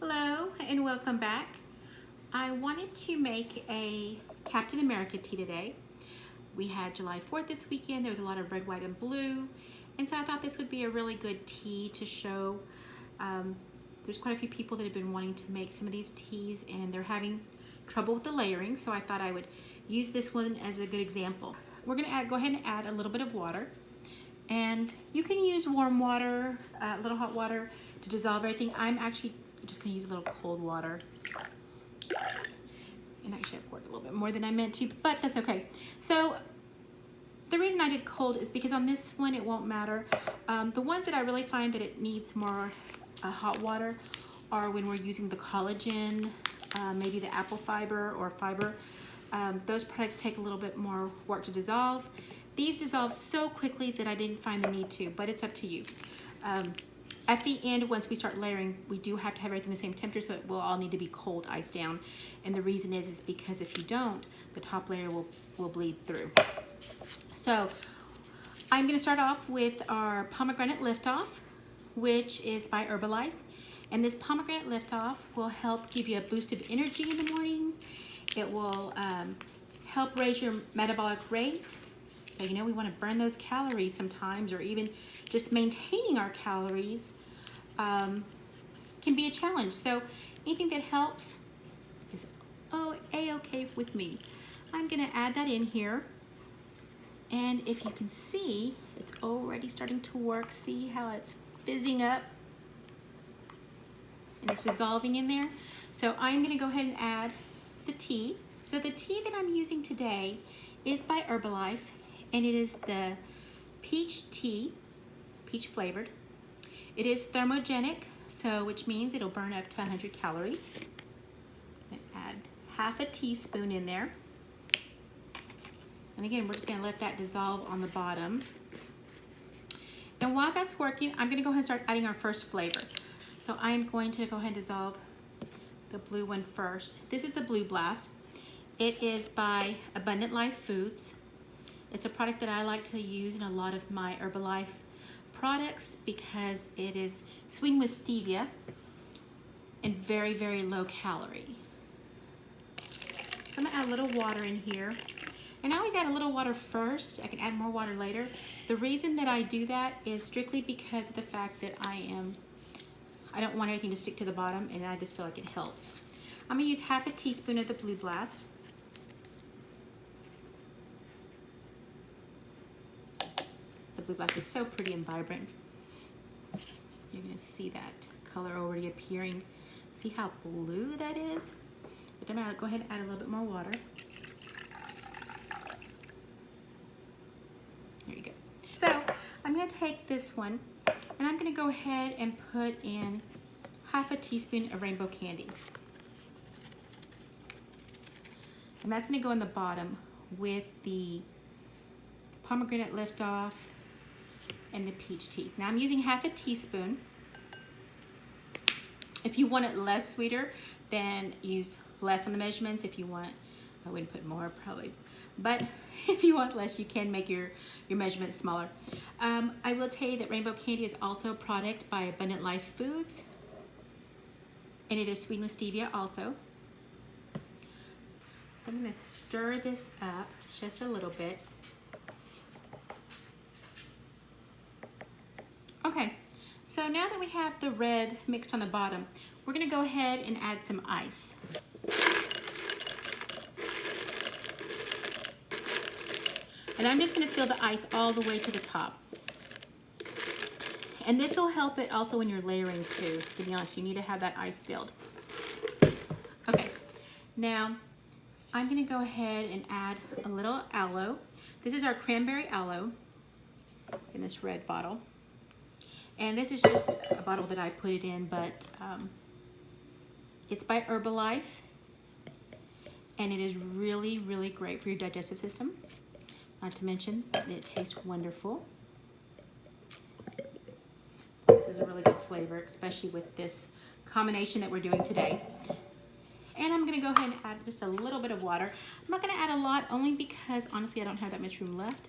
Hello and welcome back. I wanted to make a Captain America tea today. We had July 4th this weekend. There was a lot of red, white, and blue. And so I thought this would be a really good tea to show. There's quite a few people that have been wanting to make some of these teas and they're having trouble with the layering. So I thought I would use this one as a good example. We're gonna go ahead and add a little bit of water. And you can use warm water, a little hot water to dissolve everything. I'm actually just gonna use a little cold water. And actually I poured a little bit more than I meant to, but that's okay. So the reason I did cold is because on this one it won't matter. The ones that I really find that it needs more hot water are when we're using the collagen, maybe the apple fiber or fiber. Those products take a little bit more work to dissolve. These dissolve so quickly that I didn't find the need to, but it's up to you. At the end, once we start layering, we do have to have everything the same temperature, so it will all need to be cold iced down. And the reason is because if you don't, the top layer will bleed through. So I'm gonna start off with our Pomegranate Liftoff, which is by Herbalife. And this Pomegranate Liftoff will help give you a boost of energy in the morning. It will help raise your metabolic rate. So, you know, we want to burn those calories sometimes, or even just maintaining our calories can be a challenge. So anything that helps is A-okay with me. I'm going to add that in here. And if you can see, it's already starting to work. See how it's fizzing up? And it's dissolving in there. So I'm going to go ahead and add the tea. So the tea that I'm using today is by Herbalife. And it is the peach tea, peach flavored. It is thermogenic, so which means it'll burn up to 100 calories. And add half a teaspoon in there. And again, we're just gonna let that dissolve on the bottom. And while that's working, I'm gonna go ahead and start adding our first flavor. So I'm going to go ahead and dissolve the blue one first. This is the Blue Blast. It is by Abundant Life Foods. It's a product that I like to use in a lot of my Herbalife products because it is sweetened with stevia and very, very low calorie. So I'm gonna add a little water in here. And I always add a little water first. I can add more water later. The reason that I do that is strictly because of the fact that I don't want everything to stick to the bottom, and I just feel like it helps. I'm gonna use half a teaspoon of the Blue Blast. Blue Blast is so pretty and vibrant. You're gonna see that color already appearing. See how blue that is? But I'm gonna go ahead and add a little bit more water. There you go. So I'm gonna take this one and I'm gonna go ahead and put in half a teaspoon of rainbow candy. And that's gonna go in the bottom with the Pomegranate Liftoff and the peach tea. Now I'm using half a teaspoon. If you want it less sweeter, then use less on the measurements. If you want, I wouldn't put more probably, but if you want less, you can make your measurements smaller. I will tell you that rainbow candy is also a product by Abundant Life Foods, and it is sweetened with stevia also. So I'm gonna stir this up just a little bit. Okay, so now that we have the red mixed on the bottom, we're gonna go ahead and add some ice. And I'm just gonna fill the ice all the way to the top. And this will help it also when you're layering too. To be honest, you need to have that ice filled. Okay, now I'm gonna go ahead and add a little aloe. This is our Cranberry aloe in this red bottle. And this is just a bottle that I put it in, but it's by Herbalife. And it is really, really great for your digestive system. Not to mention that it tastes wonderful. This is a really good flavor, especially with this combination that we're doing today. And I'm gonna go ahead and add just a little bit of water. I'm not gonna add a lot, only because honestly I don't have that much room left.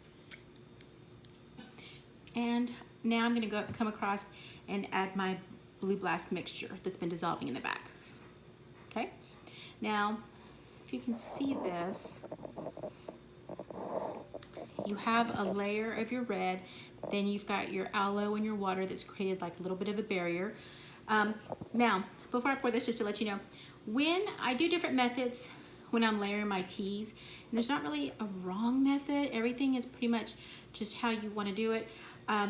And now I'm gonna come across and add my Blue Blast mixture that's been dissolving in the back. Okay, now if you can see this, you have a layer of your red, then you've got your aloe in your water that's created like a little bit of a barrier. Now, before I pour this, just to let you know, when I do different methods when I'm layering my teas, and there's not really a wrong method, everything is pretty much just how you want to do it.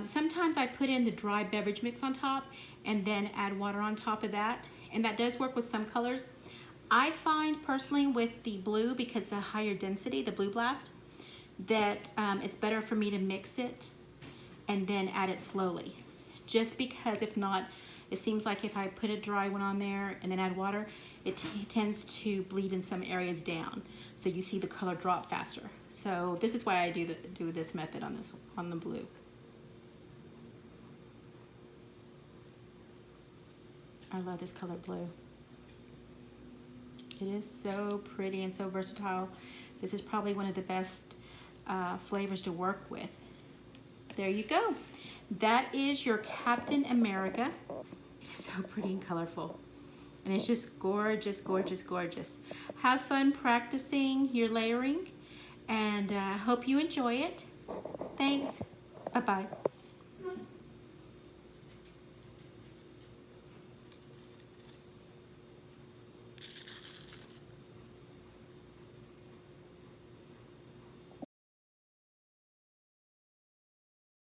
Sometimes I put in the dry beverage mix on top and then add water on top of that, and that does work with some colors. I find personally with the blue, because it's a higher density, the Blue Blast, that it's better for me to mix it and then add it slowly. Just because if not, it seems like if I put a dry one on there and then add water, it tends to bleed in some areas down. So you see the color drop faster. So this is why I do this method on the blue. I love this color blue. It is so pretty and so versatile. This is probably one of the best flavors to work with. There you go. That is your Captain America. It is so pretty and colorful. And it's just gorgeous, gorgeous, gorgeous. Have fun practicing your layering, and I hope you enjoy it. Thanks. Bye-bye.